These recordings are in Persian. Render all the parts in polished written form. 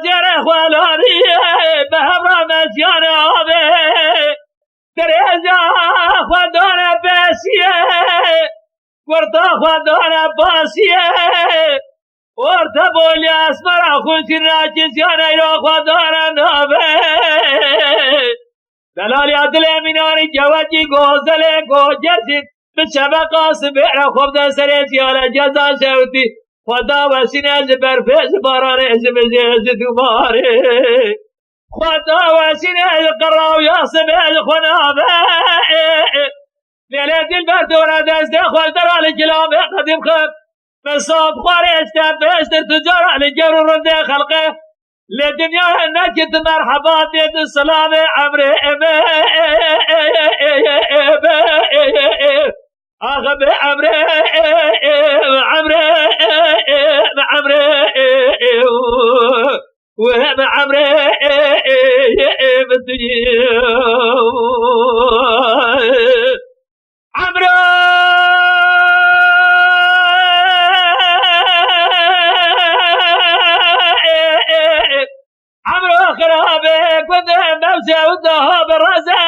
زیر خوالانی به همراه مسیان آبه درجا خودان بسیه ورطا خودان باسیه ورطا بولی اسمرا خونشی راکسیان ایرا خودان نابه دلالی عدل امینانی جواجی گوزل گوجرسی به شبه قاسم بیره خوب ده سری سیاله جزا شوتی خدا وسینه از برفیز بارانه از مزیز دوباره خدا وسینه از قراو یاسم از خنابه لیله دل بر دوره دسته خوش در حال کلام قدیم خب مصاب خواره اشتر تجار علی گر و رنده خلقه لدنیا نکت مرحبا دید سلام عمر آخه به عمر و به عمر خرابه كنت نفسه ودها بالرزا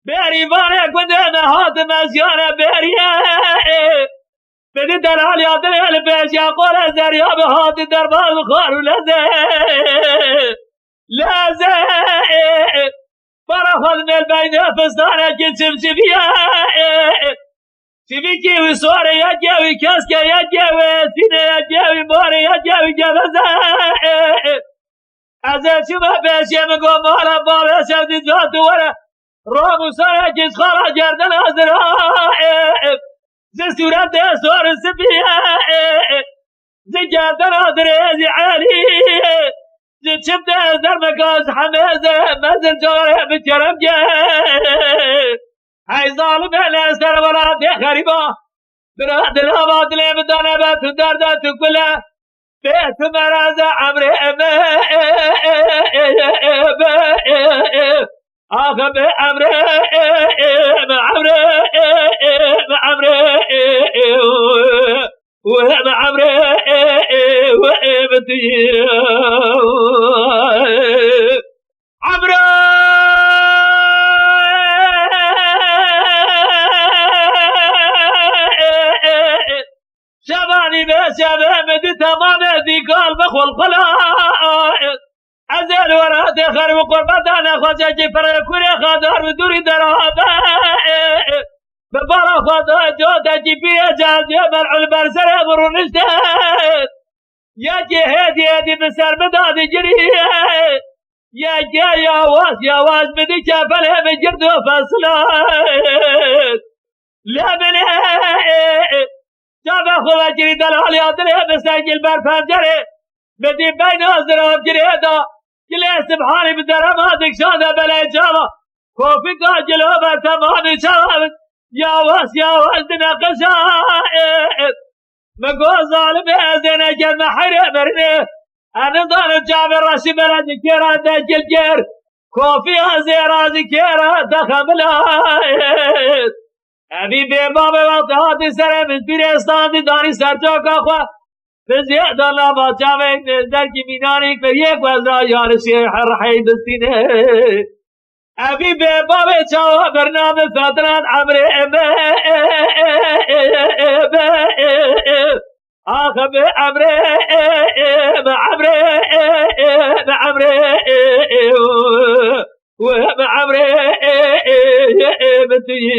بيري فاني كنت نهات مسيانة بيريا بدي دلال يا دلال البيش يا قول الزريا بهات دربال خار لزا لزا فرخذ من البين فستانة كنت شمشفيا شبيكي وصوري يجاوي كاسكا يجاوي سينة يجاوي موري يجاوي جبزا از شما بشیم گو مالا بابا شودی جات وره رامو سارا کش خارا گردن آزرائب زی صورت سوار سبیه زی گردن آزرائزی عالی زی چبت در مکاش حمیزه مزل جاره بکرم گه ای ظالم لستر ورا دی خریبا براد الهوا دلی بدانه باتو درده تو کله بيت مرز عمر آخه به عمر و عمر شبانی به شبه مدی تمام دیگال بخول خلائد ازل ورات خرب قربتان خوشه که فرکوری خدار بدوری در آبه ببارا خدا جوتا که پیه جازیه مرعول برسر برونشتد یکی هدی بسر بدادی جریه یکی یواز بدی کفله بگرد و فصلات لبنه جابه خواه جری دلالی آدره بسنگل بر پنجره بدی بین آزراب جری دا جلی سبحانی بدرم آدک شاده بله جاوا کوفی کا جلو بر تمامی شاوه یاواز دنقشائد مگو ظالم ازنه کن محره برنه اندان جابه راشی برد کیرا دجل گر کوفی آزرازی کیرا دخملائد ابھی بے باب وقت ہاتھ سر میں پیرستان دی دانی سرچا کا خواہ فزیاد اللہ باچاوے نزدر کی مینانی پر یک وزرا یار شیح رحی دستینے ابھی بے باب چاہا برنام فتران عمر آخر بے عمر وهم عمري بتجي